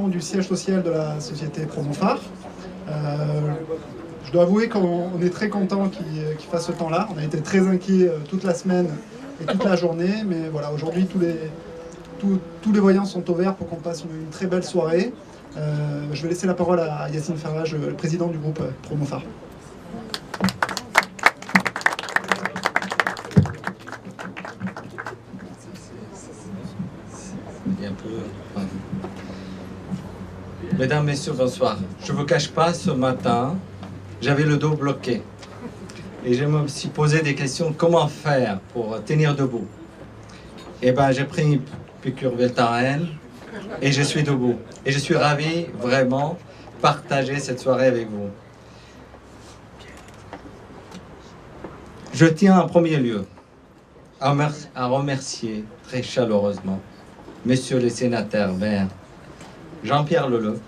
Du siège social de la société Promophare. Je dois avouer qu'on est très content qu'il fasse ce temps-là. On a été très inquiets toute la semaine et toute la journée, mais voilà, aujourd'hui tous les voyants sont au vert pour qu'on passe une très belle soirée. Je vais laisser la parole à Yacine Farage, le président du groupe Promophare. Mesdames, Messieurs, bonsoir. Je ne vous cache pas, ce matin, j'avais le dos bloqué. Et je me suis posé des questions, comment faire pour tenir debout? Et bien, j'ai pris une piqûre Voltaren et je suis debout. Et je suis ravi, vraiment, de partager cette soirée avec vous. Je tiens en premier lieu à remercier très chaleureusement Messieurs les sénateurs maires, Jean-Pierre Leleu,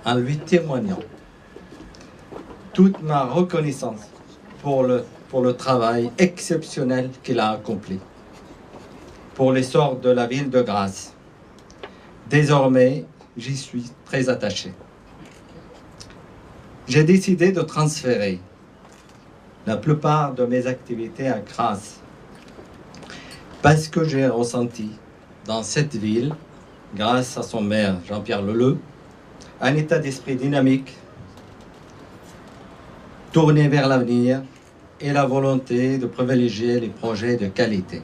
en lui témoignant toute ma reconnaissance pour le travail exceptionnel qu'il a accompli pour l'essor de la ville de Grasse. Désormais, j'y suis très attaché. J'ai décidé de transférer la plupart de mes activités à Grasse parce que j'ai ressenti dans cette ville, grâce à son maire Jean-Pierre Leleu, un état d'esprit dynamique, tourné vers l'avenir et la volonté de privilégier les projets de qualité.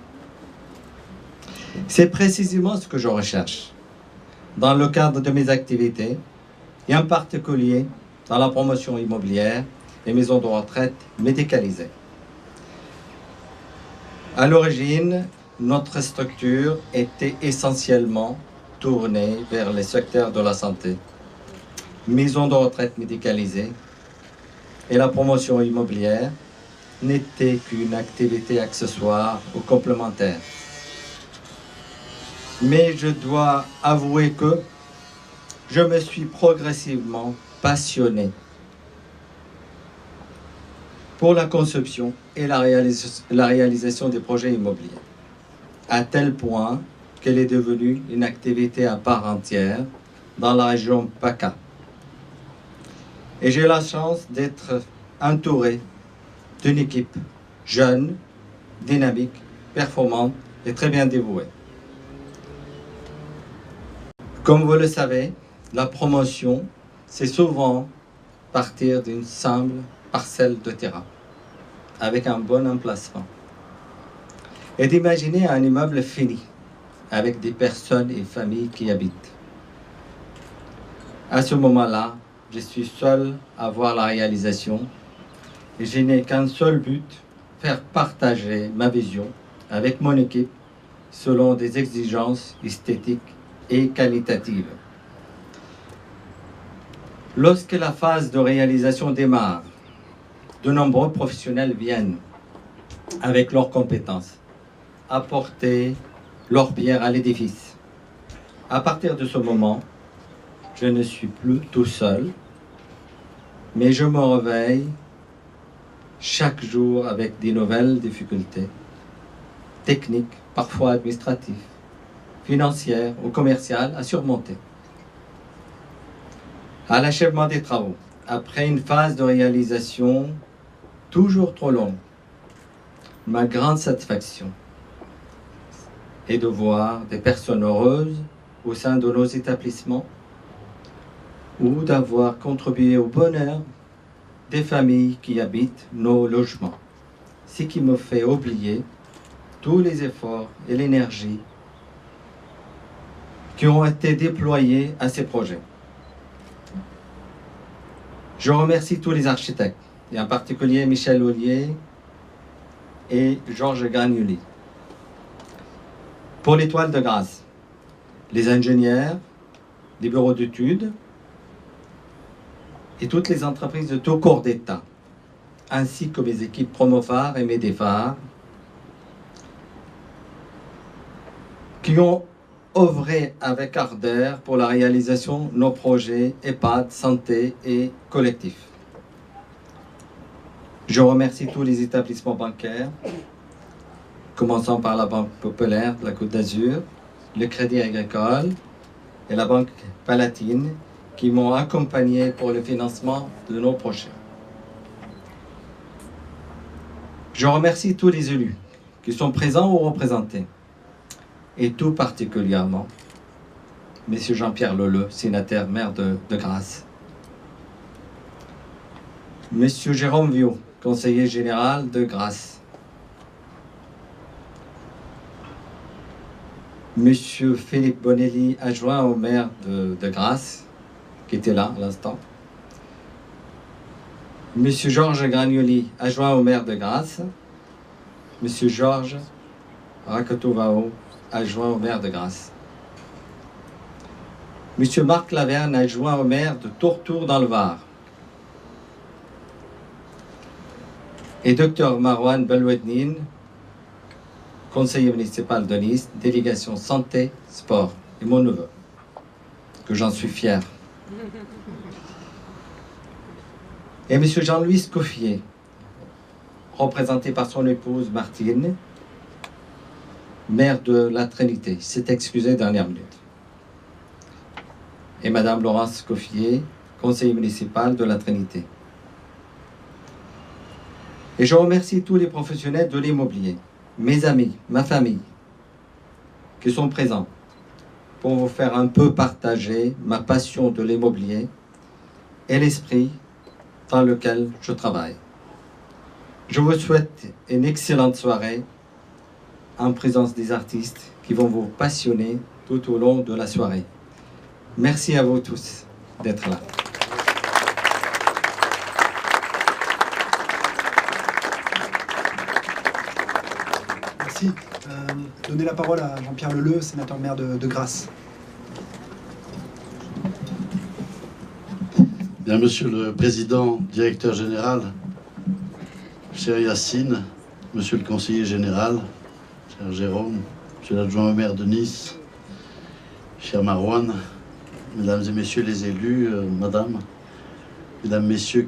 C'est précisément ce que je recherche dans le cadre de mes activités et en particulier dans la promotion immobilière et maisons de retraite médicalisées. À l'origine, notre structure était essentiellement tournée vers les secteurs de la santé, maisons de retraite médicalisées, et la promotion immobilière n'était qu'une activité accessoire ou complémentaire. Mais je dois avouer que je me suis progressivement passionné pour la conception et la réalisation des projets immobiliers, à tel point qu'elle est devenue une activité à part entière dans la région PACA. Et j'ai la chance d'être entouré d'une équipe jeune, dynamique, performante et très bien dévouée. Comme vous le savez, la promotion, c'est souvent partir d'une simple parcelle de terrain avec un bon emplacement et d'imaginer un immeuble fini avec des personnes et familles qui habitent. À ce moment-là, je suis seul à voir la réalisation et je n'ai qu'un seul but, faire partager ma vision avec mon équipe selon des exigences esthétiques et qualitatives. Lorsque la phase de réalisation démarre, de nombreux professionnels viennent, avec leurs compétences, apporter leur pierre à l'édifice. À partir de ce moment, je ne suis plus tout seul, mais je me réveille chaque jour avec des nouvelles difficultés, techniques, parfois administratives, financières ou commerciales à surmonter. À l'achèvement des travaux, après une phase de réalisation toujours trop longue, ma grande satisfaction est de voir des personnes heureuses au sein de nos établissements ou d'avoir contribué au bonheur des familles qui habitent nos logements, ce qui me fait oublier tous les efforts et l'énergie qui ont été déployés à ces projets. Je remercie tous les architectes, et en particulier Michel Ollier et Georges Gragnoli, pour l'étoile de Grasse, les ingénieurs, les bureaux d'études et toutes les entreprises de tout corps d'État, ainsi que mes équipes Promophare et Médéphare, qui ont œuvré avec ardeur pour la réalisation de nos projets EHPAD, santé et collectifs. Je remercie tous les établissements bancaires, commençant par la Banque populaire de la Côte d'Azur, le Crédit agricole et la Banque palatine, qui m'ont accompagné pour le financement de nos projets. Je remercie tous les élus qui sont présents ou représentés, et tout particulièrement M. Jean-Pierre Leleu, sénateur maire de Grasse, M. Jérôme Viau, conseiller général de Grasse, M. Philippe Bonelli, adjoint au maire de Grasse, qui était là à l'instant, M. Georges Gragnoli, adjoint au maire de Grasse, M. Georges Rakotovao, adjoint au maire de Grasse, M. Marc Laverne, adjoint au maire de Tourtour dans le Var, et Dr Marouane Belouednine, conseiller municipal de Nice, délégation santé, sport, et mon neveu, que j'en suis fier. Et M. Jean-Louis Scoffier, représenté par son épouse Martine, maire de la Trinité, s'est excusé dernière minute. Et Madame Laurence Scoffier, conseiller municipal de la Trinité. Et je remercie tous les professionnels de l'immobilier, mes amis, ma famille, qui sont présents pour vous faire un peu partager ma passion de l'immobilier et l'esprit dans lequel je travaille. Je vous souhaite une excellente soirée en présence des artistes qui vont vous passionner tout au long de la soirée. Merci à vous tous d'être là. Merci. Donner la parole à Jean-Pierre Leleu, sénateur maire de Grasse. Bien, Monsieur le Président, Directeur Général, cher Yacine, Monsieur le Conseiller Général, cher Jérôme, Monsieur l'Adjoint au maire de Nice, cher Marouane, Mesdames et Messieurs les élus, Madame, Mesdames, Messieurs,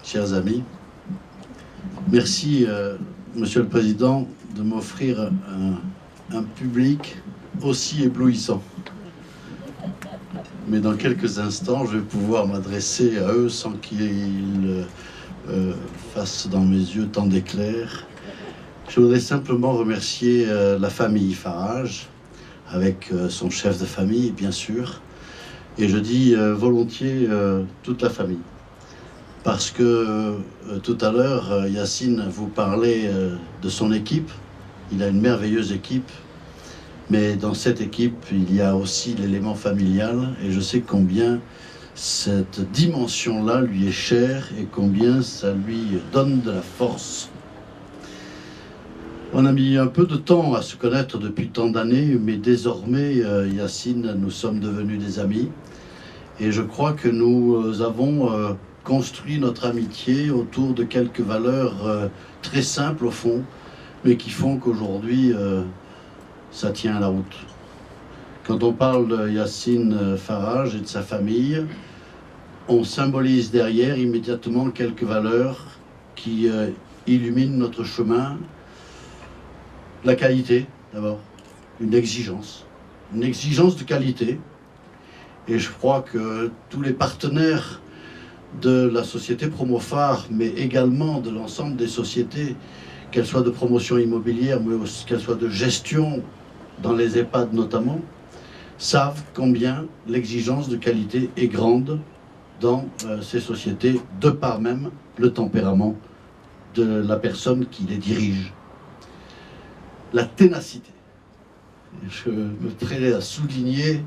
chers amis, merci, Monsieur le Président, de m'offrir un public aussi éblouissant. Mais dans quelques instants, je vais pouvoir m'adresser à eux sans qu'ils fassent dans mes yeux tant d'éclairs. Je voudrais simplement remercier la famille Farage, avec son chef de famille, bien sûr. Et je dis volontiers toute la famille. Parce que tout à l'heure, Yacine vous parlait de son équipe. Il a une merveilleuse équipe. Mais dans cette équipe, il y a aussi l'élément familial. Et je sais combien cette dimension-là lui est chère et combien ça lui donne de la force. On a mis un peu de temps à se connaître depuis tant d'années, mais désormais, Yacine, nous sommes devenus des amis. Et je crois que nous avons construit notre amitié autour de quelques valeurs très simples au fond, mais qui font qu'aujourd'hui, ça tient la route. Quand on parle de Yacine Farage et de sa famille, on symbolise derrière immédiatement quelques valeurs qui illuminent notre chemin. La qualité, d'abord, une exigence de qualité. Et je crois que tous les partenaires de la société Promophare, mais également de l'ensemble des sociétés, qu'elles soient de promotion immobilière, mais aussi qu'elles soient de gestion, dans les EHPAD notamment, savent combien l'exigence de qualité est grande dans ces sociétés, de par même le tempérament de la personne qui les dirige. La ténacité. Je me plairais à souligner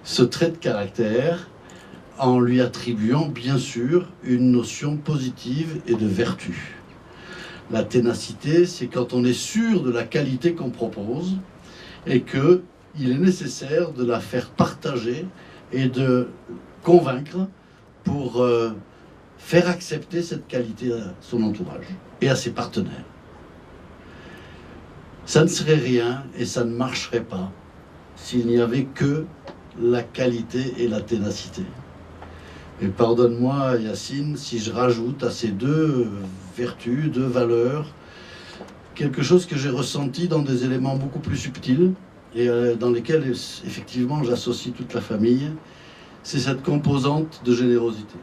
ce trait de caractère en lui attribuant bien sûr une notion positive et de vertu. La ténacité, c'est quand on est sûr de la qualité qu'on propose et qu'il est nécessaire de la faire partager et de convaincre pour faire accepter cette qualité à son entourage et à ses partenaires. Ça ne serait rien et ça ne marcherait pas s'il n'y avait que la qualité et la ténacité. Et pardonne-moi, Yacine, si je rajoute à ces deux vertus, deux valeurs, quelque chose que j'ai ressenti dans des éléments beaucoup plus subtils et dans lesquels, effectivement, j'associe toute la famille, c'est cette composante de générosité,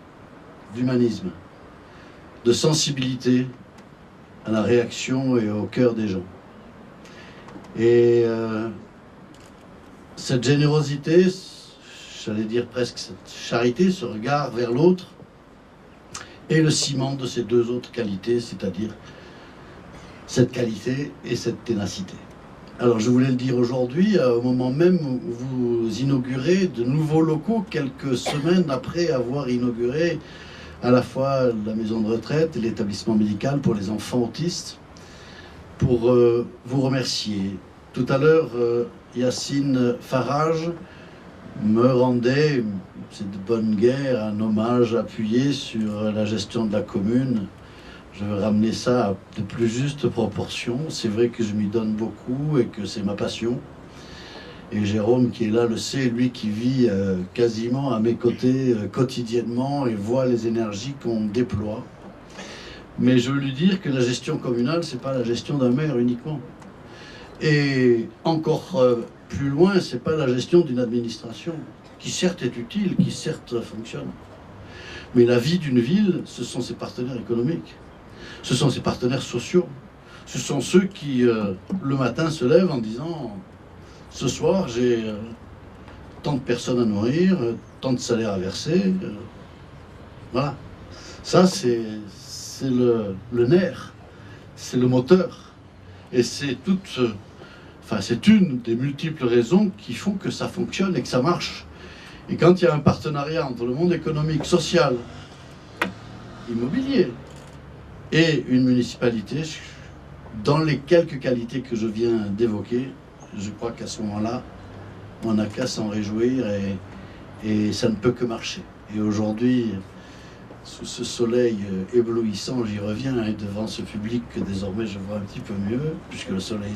d'humanisme, de sensibilité à la réaction et au cœur des gens. Et cette générosité, j'allais dire presque cette charité, ce regard vers l'autre, est le ciment de ces deux autres qualités, c'est-à-dire cette qualité et cette ténacité. Alors je voulais le dire aujourd'hui, au moment même où vous inaugurez de nouveaux locaux, quelques semaines après avoir inauguré à la fois la maison de retraite et l'établissement médical pour les enfants autistes, pour vous remercier. Tout à l'heure, Yacine Farage me rendait, c'est de bonne guerre, un hommage appuyé sur la gestion de la commune. Je veux ramener ça à de plus justes proportions. C'est vrai que je m'y donne beaucoup et que c'est ma passion. Et Jérôme qui est là le sait, lui qui vit quasiment à mes côtés quotidiennement et voit les énergies qu'on déploie. Mais je veux lui dire que la gestion communale, c'est pas la gestion d'un maire uniquement. Et encore plus loin, c'est pas la gestion d'une administration, qui certes est utile, qui certes fonctionne. Mais la vie d'une ville, ce sont ses partenaires économiques, ce sont ses partenaires sociaux, ce sont ceux qui, le matin, se lèvent en disant « Ce soir, j'ai tant de personnes à nourrir, tant de salaires à verser. » Voilà. Ça, c'est le nerf, c'est le moteur. Et c'est c'est une des multiples raisons qui font que ça fonctionne et que ça marche. Et quand il y a un partenariat entre le monde économique, social, immobilier et une municipalité, dans les quelques qualités que je viens d'évoquer, je crois qu'à ce moment-là, on n'a qu'à s'en réjouir et ça ne peut que marcher. Et aujourd'hui, sous ce soleil éblouissant, j'y reviens, et devant ce public que désormais je vois un petit peu mieux, puisque le soleil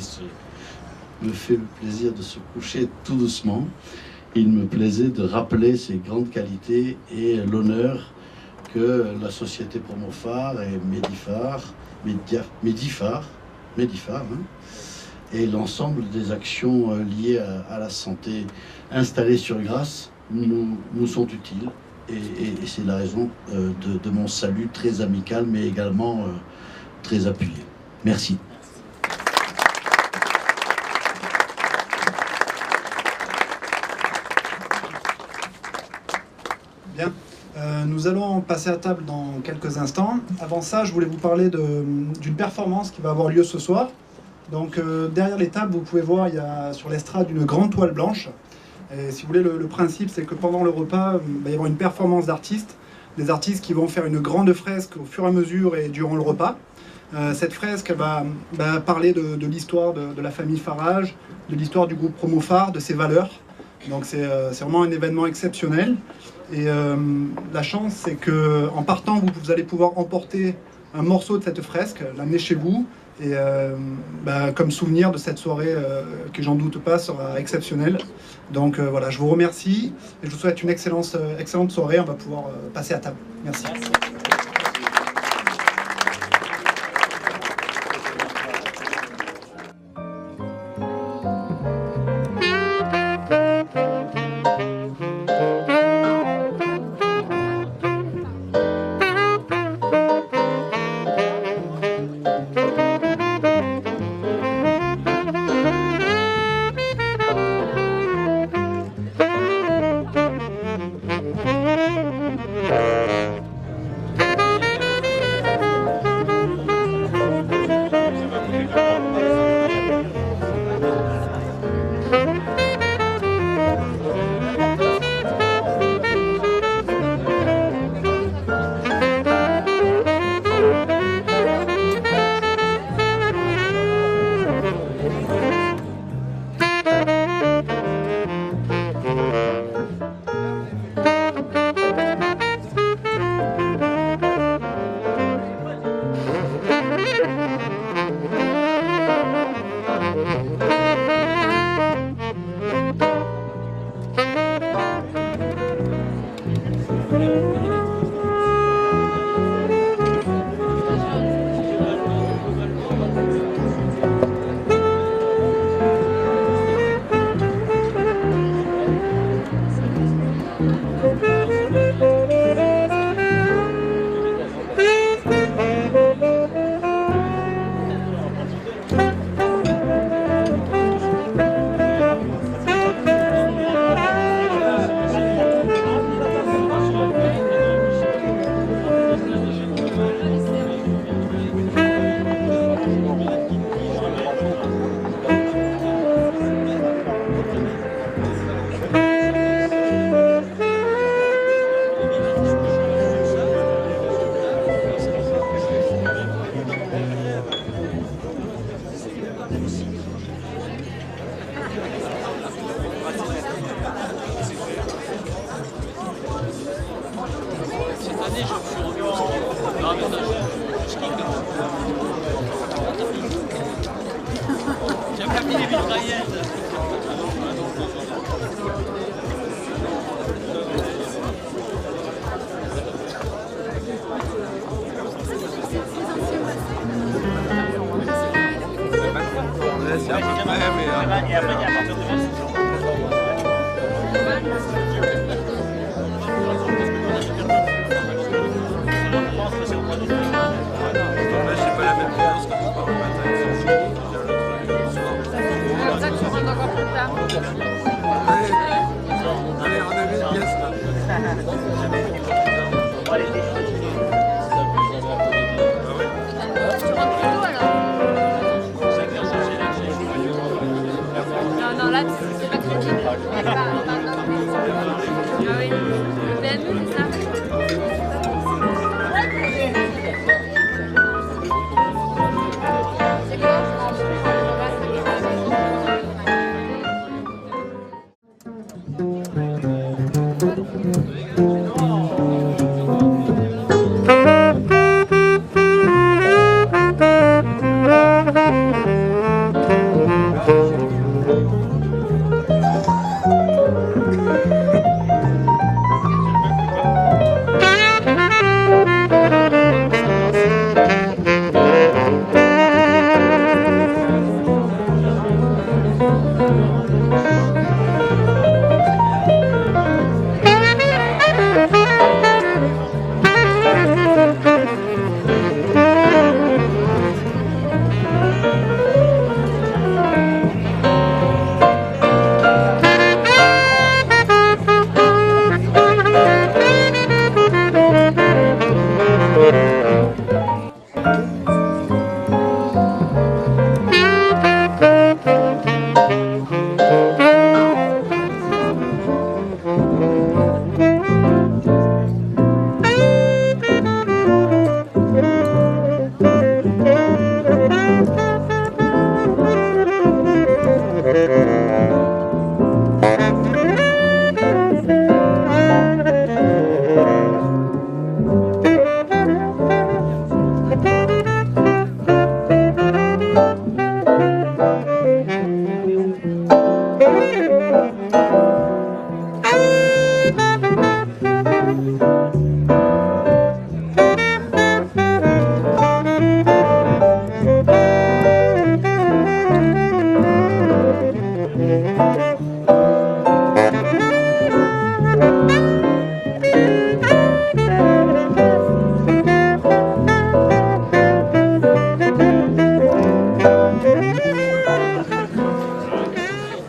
me fait le plaisir de se coucher tout doucement. Il me plaisait de rappeler ces grandes qualités et l'honneur que la société Promophare et Medifar, et l'ensemble des actions liées à la santé installées sur Grasse nous sont utiles. Et c'est la raison de mon salut très amical, mais également très appuyé. Merci. Bien. Nous allons passer à table dans quelques instants. Avant ça, je voulais vous parler d'une performance qui va avoir lieu ce soir. Donc derrière les tables, vous pouvez voir, il y a sur l'estrade une grande toile blanche. Et si vous voulez, le principe, c'est que pendant le repas, il va y avoir une performance d'artistes, des artistes qui vont faire une grande fresque au fur et à mesure et durant le repas. Cette fresque va parler de l'histoire de la famille Farage, de l'histoire du groupe Promo Phare, de ses valeurs. Donc c'est vraiment un événement exceptionnel. Et la chance, c'est qu'en partant, vous allez pouvoir emporter un morceau de cette fresque, l'amener chez vous, et comme souvenir de cette soirée qui, j'en doute pas, sera exceptionnelle. Donc voilà, je vous remercie et je vous souhaite une excellente soirée. On va pouvoir passer à table. Merci.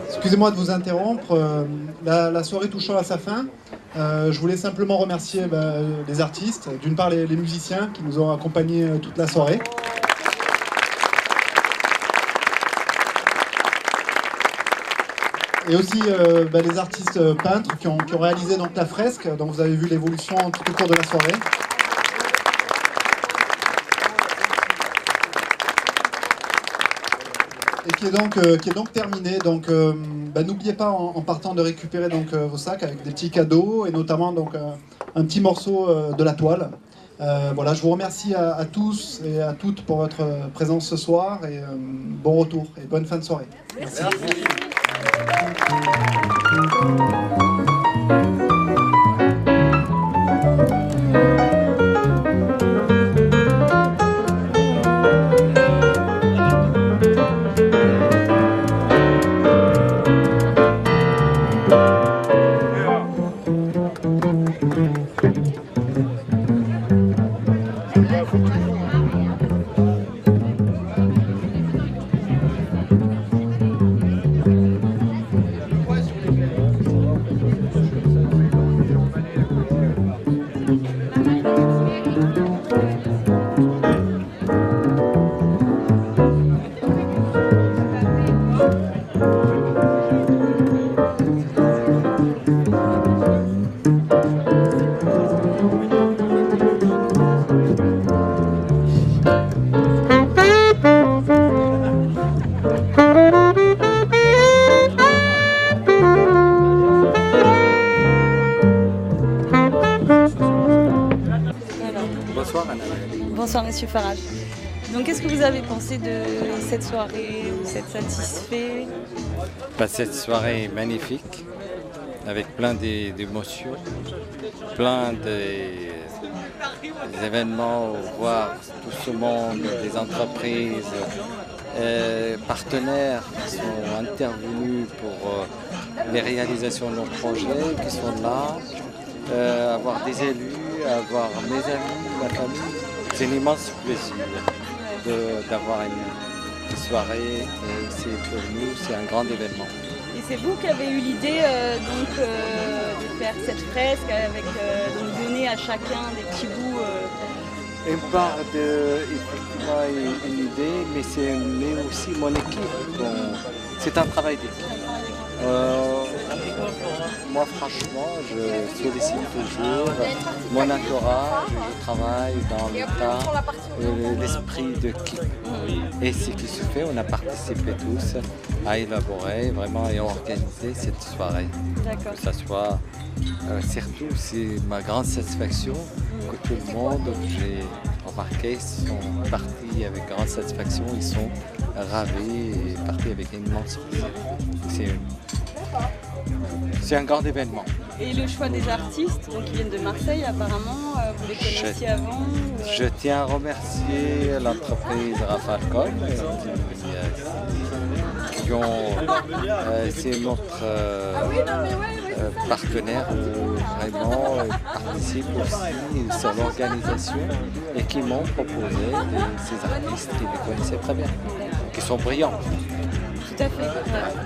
Excusez-moi de vous interrompre, la soirée touchant à sa fin. Je voulais simplement remercier les artistes, d'une part les musiciens qui nous ont accompagnés toute la soirée. Et aussi les artistes peintres qui ont réalisé donc, la fresque, dont vous avez vu l'évolution tout au cours de la soirée. Et qui est donc terminé. Donc, n'oubliez pas en partant de récupérer donc, vos sacs avec des petits cadeaux et notamment donc, un petit morceau de la toile. Voilà, je vous remercie à tous et à toutes pour votre présence ce soir et bon retour et bonne fin de soirée. Merci. Bonsoir Monsieur Farage. Donc qu'est-ce que vous avez pensé de cette soirée? Vous êtes satisfait? Cette soirée est magnifique, avec plein d'émotions, plein d'événements, voir tout ce monde, des entreprises, partenaires qui sont intervenus pour les réalisations de nos projets, qui sont là, avoir des élus, avoir mes amis, ma famille. C'est un immense plaisir d'avoir une soirée et pour nous c'est un grand événement. Et c'est vous qui avez eu l'idée de faire cette fresque avec donc donner à chacun des petits bouts. Une part effectivement une idée, mais c'est aussi mon équipe. C'est un travail d'équipe. Moi franchement, je sollicite toujours mon entourage, je travaille dans l'état, l'esprit de qui. Et ce qui se fait, on a participé tous à élaborer vraiment et organiser cette soirée. D'accord. Que ça soit, surtout c'est ma grande satisfaction que tout le monde, j'ai remarqué, sont partis avec grande satisfaction, ils sont ravis et partis avec un immense plaisir. C'est un grand événement. Et le choix des artistes, donc, qui viennent de Marseille apparemment, vous les connaissiez avant Je tiens à remercier l'entreprise Rafale Com, c'est notre partenaire vraiment participe aussi sur l'organisation et qui m'ont proposé ces artistes qui les connaissaient très bien, qui sont brillants. Tout à fait.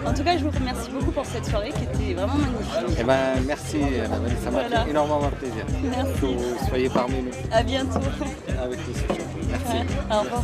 En tout cas, je vous remercie beaucoup pour cette soirée qui était vraiment magnifique. Eh ben, merci, ça m'a fait énormément plaisir. Merci. Que vous soyez parmi nous. À bientôt. Avec tous ces gens. Merci. Ouais. Au revoir.